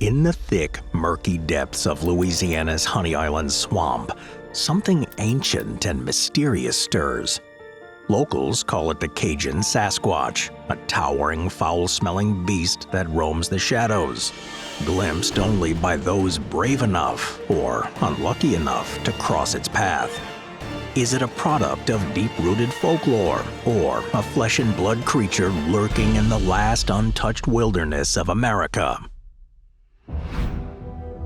In the thick, murky depths of Louisiana's Honey Island swamp, something ancient and mysterious stirs. Locals call it the Cajun Sasquatch, a towering, foul-smelling beast that roams the shadows, glimpsed only by those brave enough or unlucky enough to cross its path. Is it a product of deep-rooted folklore or a flesh-and-blood creature lurking in the last untouched wilderness of America?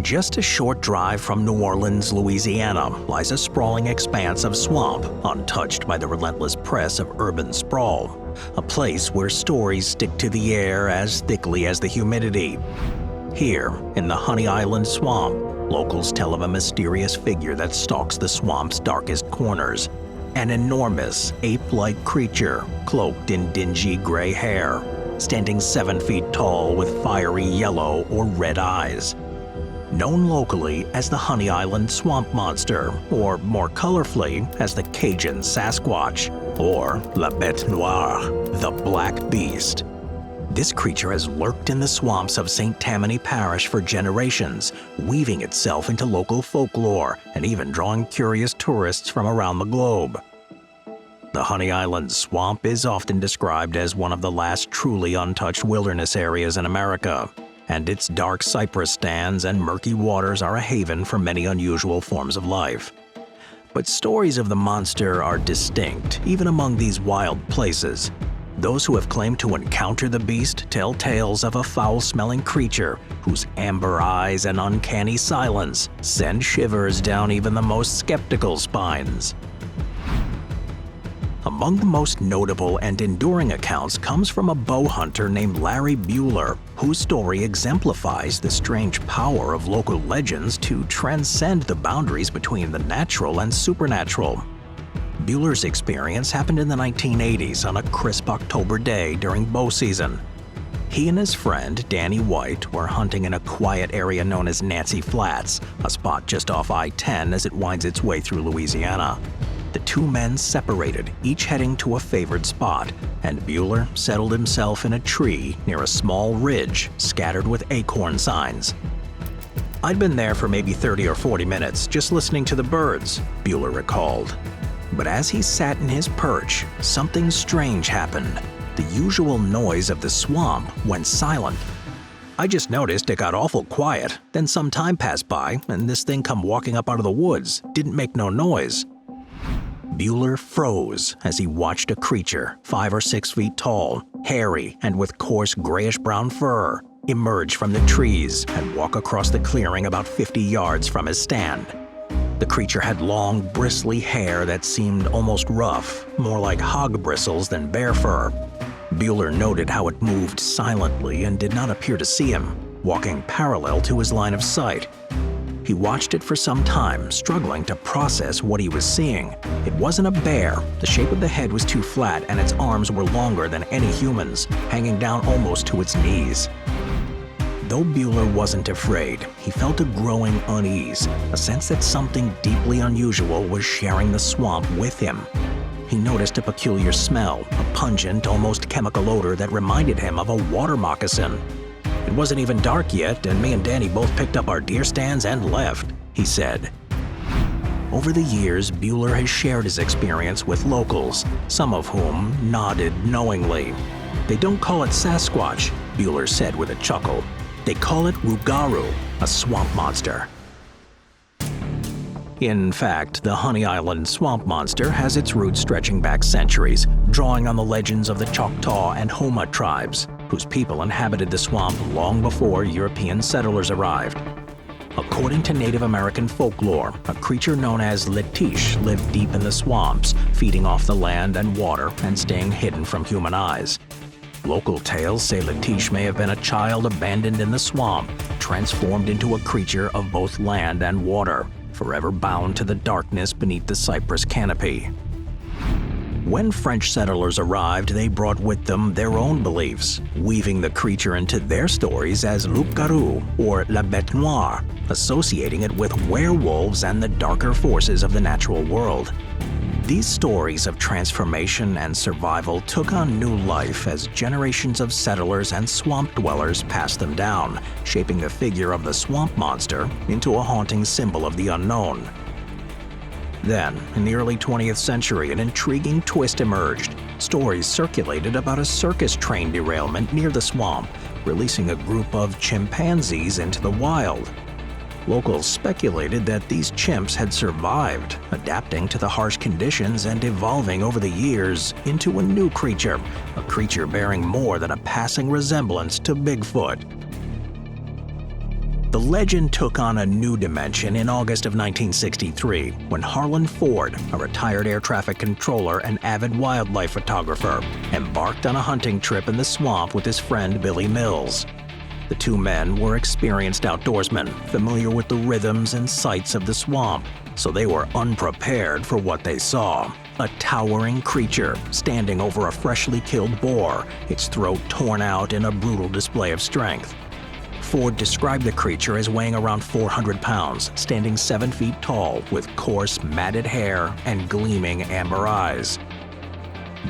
Just a short drive from New Orleans, Louisiana, lies a sprawling expanse of swamp, untouched by the relentless press of urban sprawl, a place where stories stick to the air as thickly as the humidity. Here, in the Honey Island swamp, locals tell of a mysterious figure that stalks the swamp's darkest corners, an enormous, ape-like creature cloaked in dingy gray hair, standing 7 feet tall with fiery yellow or red eyes. Known locally as the Honey Island Swamp Monster, or more colorfully as the Cajun Sasquatch, or la Bête Noire, the Black Beast. This creature has lurked in the swamps of St. Tammany Parish for generations, weaving itself into local folklore and even drawing curious tourists from around the globe. The Honey Island Swamp is often described as one of the last truly untouched wilderness areas in America, and its dark cypress stands and murky waters are a haven for many unusual forms of life. But stories of the monster are distinct, even among these wild places. Those who have claimed to encounter the beast tell tales of a foul-smelling creature whose amber eyes and uncanny silence send shivers down even the most skeptical spines. Among the most notable and enduring accounts comes from a bow hunter named Larry Bueller, whose story exemplifies the strange power of local legends to transcend the boundaries between the natural and supernatural. Bueller's experience happened in the 1980s on a crisp October day during bow season. He and his friend, Danny White, were hunting in a quiet area known as Nancy Flats, a spot just off I-10 as it winds its way through Louisiana. The two men separated, each heading to a favored spot, and Bueller settled himself in a tree near a small ridge scattered with acorn signs. "I'd been there for maybe 30 or 40 minutes, just listening to the birds," Bueller recalled. But as he sat in his perch, something strange happened. The usual noise of the swamp went silent. "I just noticed it got awful quiet, then some time passed by, and this thing come walking up out of the woods, didn't make no noise." Bueller froze as he watched a creature 5 or 6 feet tall, hairy and with coarse grayish-brown fur, emerge from the trees and walk across the clearing about 50 yards from his stand. The creature had long, bristly hair that seemed almost rough, more like hog bristles than bear fur. Bueller noted how it moved silently and did not appear to see him, walking parallel to his line of sight. He watched it for some time, struggling to process what he was seeing. It wasn't a bear. The shape of the head was too flat and its arms were longer than any human's, hanging down almost to its knees. Though Bueller wasn't afraid, he felt a growing unease, a sense that something deeply unusual was sharing the swamp with him. He noticed a peculiar smell, a pungent, almost chemical odor that reminded him of a water moccasin. "It wasn't even dark yet, and me and Danny both picked up our deer stands and left," he said. Over the years, Bueller has shared his experience with locals, some of whom nodded knowingly. "They don't call it Sasquatch," Bueller said with a chuckle. "They call it Rougarou, a swamp monster." In fact, the Honey Island Swamp Monster has its roots stretching back centuries, drawing on the legends of the Choctaw and Homa tribes, whose people inhabited the swamp long before European settlers arrived. According to Native American folklore, a creature known as Letiche lived deep in the swamps, feeding off the land and water and staying hidden from human eyes. Local tales say Letiche may have been a child abandoned in the swamp, transformed into a creature of both land and water, forever bound to the darkness beneath the cypress canopy. When French settlers arrived, they brought with them their own beliefs, weaving the creature into their stories as loup-garou or la Bête Noire, associating it with werewolves and the darker forces of the natural world. These stories of transformation and survival took on new life as generations of settlers and swamp dwellers passed them down, shaping the figure of the swamp monster into a haunting symbol of the unknown. Then, in the early 20th century, an intriguing twist emerged. Stories circulated about a circus train derailment near the swamp, releasing a group of chimpanzees into the wild. Locals speculated that these chimps had survived, adapting to the harsh conditions and evolving over the years into a new creature, a creature bearing more than a passing resemblance to Bigfoot. The legend took on a new dimension in August of 1963 when Harlan Ford, a retired air traffic controller and avid wildlife photographer, embarked on a hunting trip in the swamp with his friend Billy Mills. The two men were experienced outdoorsmen, familiar with the rhythms and sights of the swamp, so they were unprepared for what they saw. A towering creature standing over a freshly killed boar, its throat torn out in a brutal display of strength. Ford described the creature as weighing around 400 pounds, standing 7 feet tall, with coarse, matted hair and gleaming amber eyes.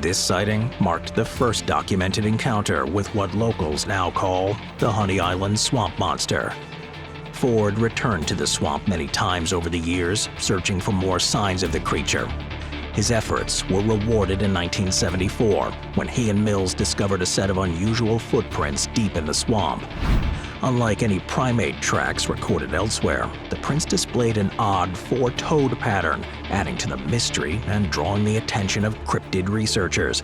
This sighting marked the first documented encounter with what locals now call the Honey Island Swamp Monster. Ford returned to the swamp many times over the years, searching for more signs of the creature. His efforts were rewarded in 1974, when he and Mills discovered a set of unusual footprints deep in the swamp. Unlike any primate tracks recorded elsewhere, the prints displayed an odd four-toed pattern, adding to the mystery and drawing the attention of cryptid researchers.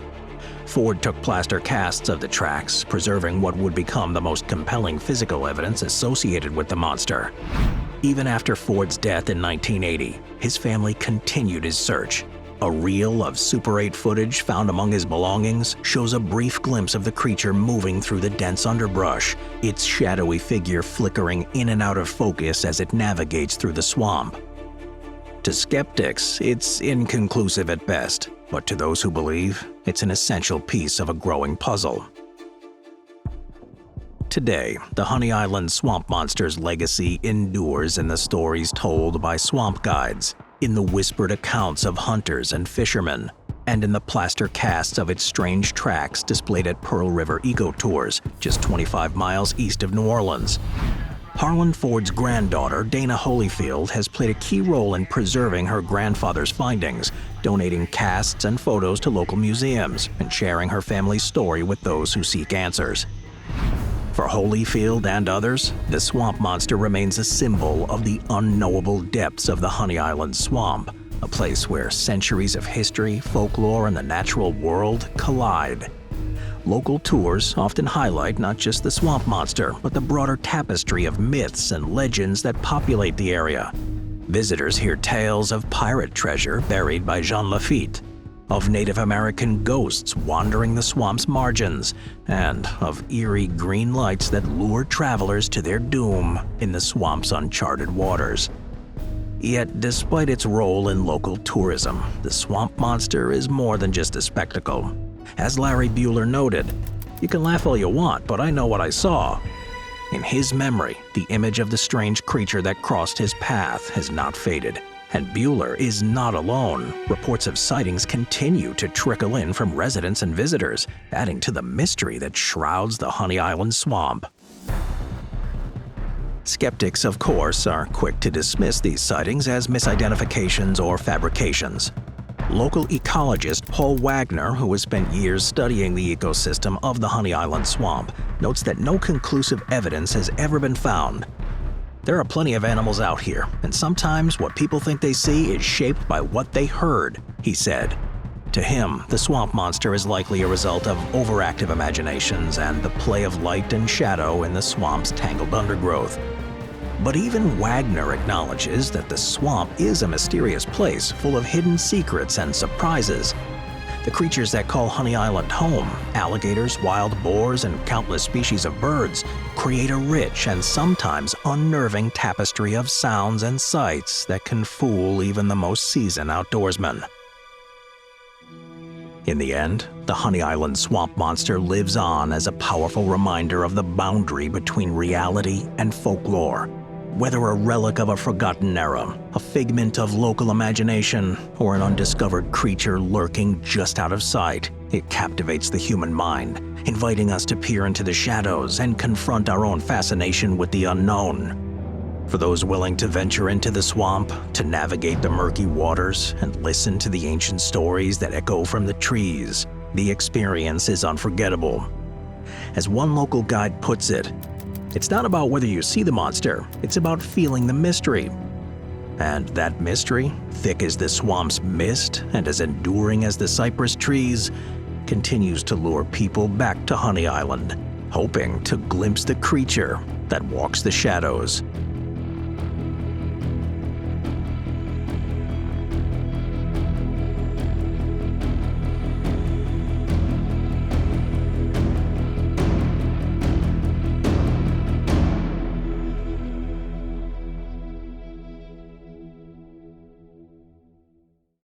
Ford took plaster casts of the tracks, preserving what would become the most compelling physical evidence associated with the monster. Even after Ford's death in 1980, his family continued his search. A reel of Super 8 footage found among his belongings shows a brief glimpse of the creature moving through the dense underbrush, its shadowy figure flickering in and out of focus as it navigates through the swamp. To skeptics, it's inconclusive at best, but to those who believe, it's an essential piece of a growing puzzle. Today, the Honey Island Swamp Monster's legacy endures in the stories told by swamp guides, in the whispered accounts of hunters and fishermen, and in the plaster casts of its strange tracks displayed at Pearl River Eco-Tours, just 25 miles east of New Orleans. Harlan Ford's granddaughter, Dana Holyfield, has played a key role in preserving her grandfather's findings, donating casts and photos to local museums, and sharing her family's story with those who seek answers. For Holyfield and others, the swamp monster remains a symbol of the unknowable depths of the Honey Island swamp, a place where centuries of history, folklore, and the natural world collide. Local tours often highlight not just the swamp monster, but the broader tapestry of myths and legends that populate the area. Visitors hear tales of pirate treasure buried by Jean Lafitte, of Native American ghosts wandering the swamp's margins, and of eerie green lights that lure travelers to their doom in the swamp's uncharted waters. Yet, despite its role in local tourism, the swamp monster is more than just a spectacle. As Larry Bueller noted, "You can laugh all you want, but I know what I saw." In his memory, the image of the strange creature that crossed his path has not faded. And Bueller is not alone. Reports of sightings continue to trickle in from residents and visitors, adding to the mystery that shrouds the Honey Island swamp. Skeptics, of course, are quick to dismiss these sightings as misidentifications or fabrications. Local ecologist Paul Wagner, who has spent years studying the ecosystem of the Honey Island swamp, notes that no conclusive evidence has ever been found. "There are plenty of animals out here, and sometimes what people think they see is shaped by what they heard," he said. To him, the swamp monster is likely a result of overactive imaginations and the play of light and shadow in the swamp's tangled undergrowth. But even Wagner acknowledges that the swamp is a mysterious place full of hidden secrets and surprises. The creatures that call Honey Island home, alligators, wild boars, and countless species of birds, create a rich and sometimes unnerving tapestry of sounds and sights that can fool even the most seasoned outdoorsman. In the end, the Honey Island swamp monster lives on as a powerful reminder of the boundary between reality and folklore. Whether a relic of a forgotten era, a figment of local imagination, or an undiscovered creature lurking just out of sight, it captivates the human mind, inviting us to peer into the shadows and confront our own fascination with the unknown. For those willing to venture into the swamp, to navigate the murky waters, and listen to the ancient stories that echo from the trees, the experience is unforgettable. As one local guide puts it, it's not about whether you see the monster, it's about feeling the mystery. And that mystery, thick as the swamp's mist and as enduring as the cypress trees, continues to lure people back to Honey Island, hoping to glimpse the creature that walks the shadows.